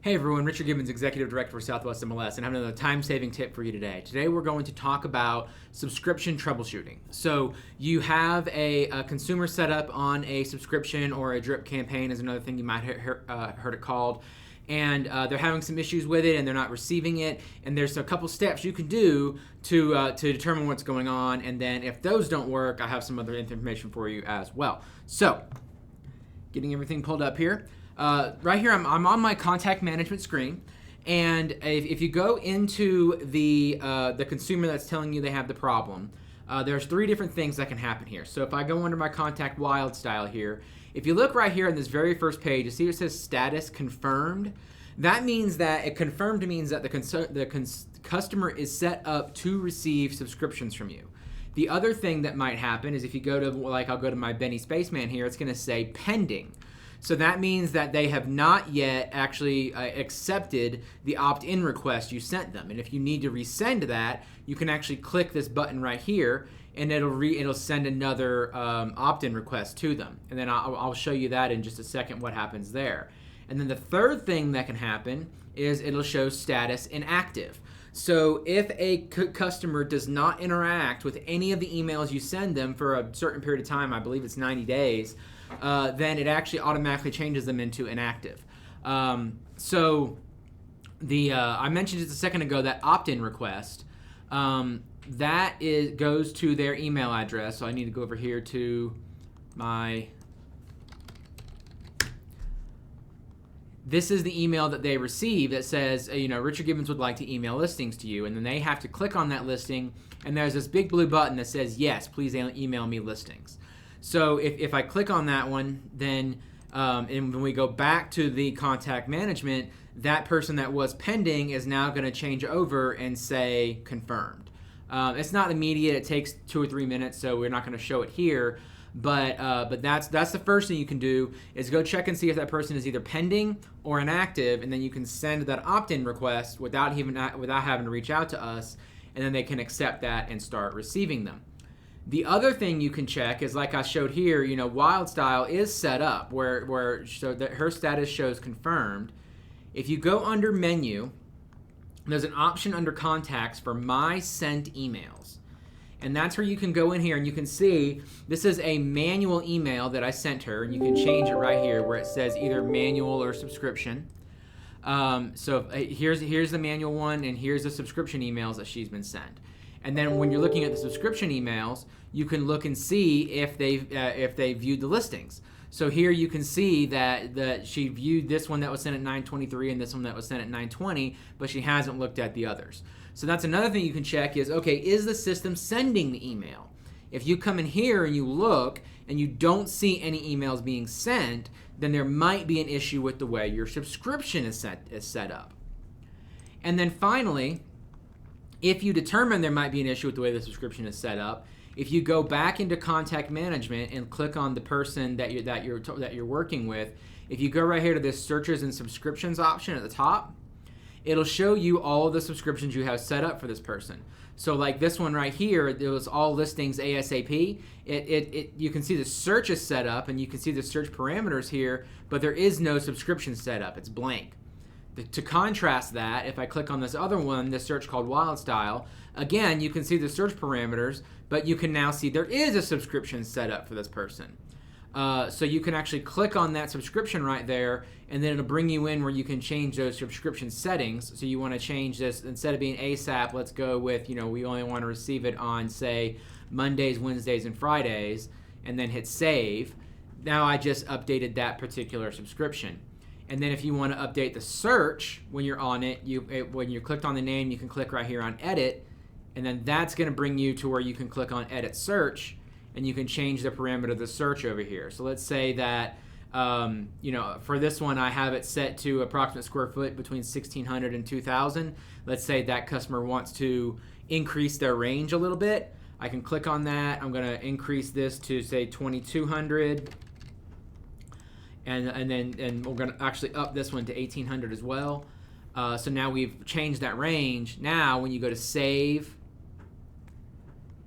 Hey everyone, Richard Gibbons, Executive Director for SWMLS, and I have another time-saving tip for you today. Today we're going to talk about subscription troubleshooting. So you have a consumer set up on a subscription, or a drip campaign is another thing you might heard it called, and they're having some issues with it and they're not receiving it, and there's a couple steps you can do to determine what's going on, and then if those don't work, I have some other information for you as well. So, getting everything pulled up here. Right here, I'm on my contact management screen, and if you go into the consumer that's telling you they have the problem, there's three different things that can happen here. So if I go under my contact wild style here, if you look right here on this very first page, you see it says status confirmed. That means that confirmed means that the customer is set up to receive subscriptions from you. The other thing that might happen is if you go to, like, I'll go to my Benny Spaceman here, it's going to say pending. So that means that they have not yet actually accepted the opt-in request you sent them. And if you need to resend that, you can actually click this button right here, and it'll send another opt-in request to them. And then I'll show you that in just a second, what happens there. And then the third thing that can happen is it'll show status inactive. So if a customer does not interact with any of the emails you send them for a certain period of time, I believe it's 90 days, then it actually automatically changes them into inactive. I mentioned just a second ago that opt-in request, goes to their email address. So I need to go over here to my... This is the email that they receive that says, Richard Gibbons would like to email listings to you. And then they have to click on that listing, and there's this big blue button that says, yes, please email me listings. So if I click on that one, then and when we go back to the contact management, that person that was pending is now going to change over and say confirmed. It's not immediate. It takes 2 or 3 minutes, so we're not going to show it here. But that's the first thing you can do, is go check and see if that person is either pending or inactive, and then you can send that opt-in request without having to reach out to us, and then they can accept that and start receiving them. The other thing you can check is, like I showed here, Wild Style is set up so that her status shows confirmed. If you go under menu, there's an option under contacts for my sent emails. And that's where you can go in here and you can see this is a manual email that I sent her, and you can change it right here where it says either manual or subscription. So here's the manual one, and here's the subscription emails that she's been sent. And then when you're looking at the subscription emails, you can look and see if they viewed the listings. So here you can see that she viewed this one that was sent at 9:23 and this one that was sent at 9:20, but she hasn't looked at the others. So that's another thing you can check is, okay, is the system sending the email? If you come in here and you look and you don't see any emails being sent, then there might be an issue with the way your subscription is set up. And then finally, if you determine there might be an issue with the way the subscription is set up, if you go back into contact management and click on the person that you're working with, if you go right here to this searches and subscriptions option at the top, it'll show you all of the subscriptions you have set up for this person. So like this one right here, it was all listings ASAP. You can see the search is set up and you can see the search parameters here, but there is no subscription set up. It's blank. To contrast that, if I click on this other one, this search called Wild Style, again, you can see the search parameters, but you can now see there is a subscription set up for this person. So you can actually click on that subscription right there, and then it'll bring you in where you can change those subscription settings. So you want to change this, instead of being ASAP, let's go with, we only want to receive it on, say, Mondays, Wednesdays, and Fridays, and then hit save. Now I just updated that particular subscription. And then if you want to update the search when you're on it, when you clicked on the name, you can click right here on edit, and then that's going to bring you to where you can click on edit search, and you can change the parameter of the search over here. So let's say that for this one I have it set to approximate square foot between 1,600 and 2,000. Let's say that customer wants to increase their range a little bit. I can click on that. I'm going to increase this to, say, 2,200. And we're going to actually up this one to 1,800 as well. So now we've changed that range. Now when you go to save,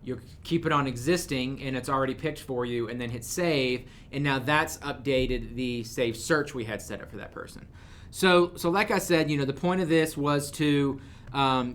you'll keep it on existing and it's already picked for you, and then hit save, and now that's updated the save search we had set up for that person. So like I said, the point of this was to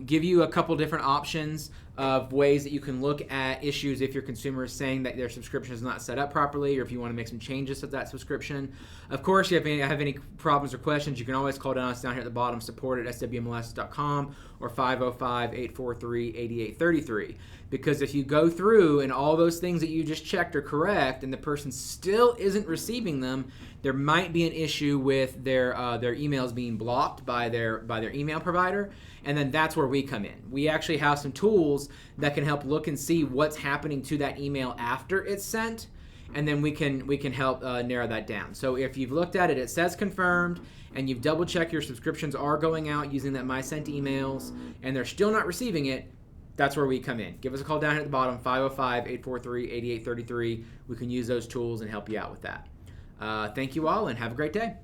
give you a couple different options of ways that you can look at issues if your consumer is saying that their subscription is not set up properly, or if you want to make some changes to that subscription. Of course, if you have any problems or questions, you can always call us down here at the bottom, support@swmls.com, or 505-843-8833. Because if you go through and all those things that you just checked are correct and the person still isn't receiving them, there might be an issue with their emails being blocked by their email provider, and then that's where we come in. We actually have some tools that can help look and see what's happening to that email after it's sent, and then we can help narrow that down. So if you've looked at it, it says confirmed, and you've double checked your subscriptions are going out using that My Sent emails, and they're still not receiving it, that's where we come in. Give us a call down here at the bottom, 505-843-8833. We can use those tools and help you out with that. Thank you all, and have a great day.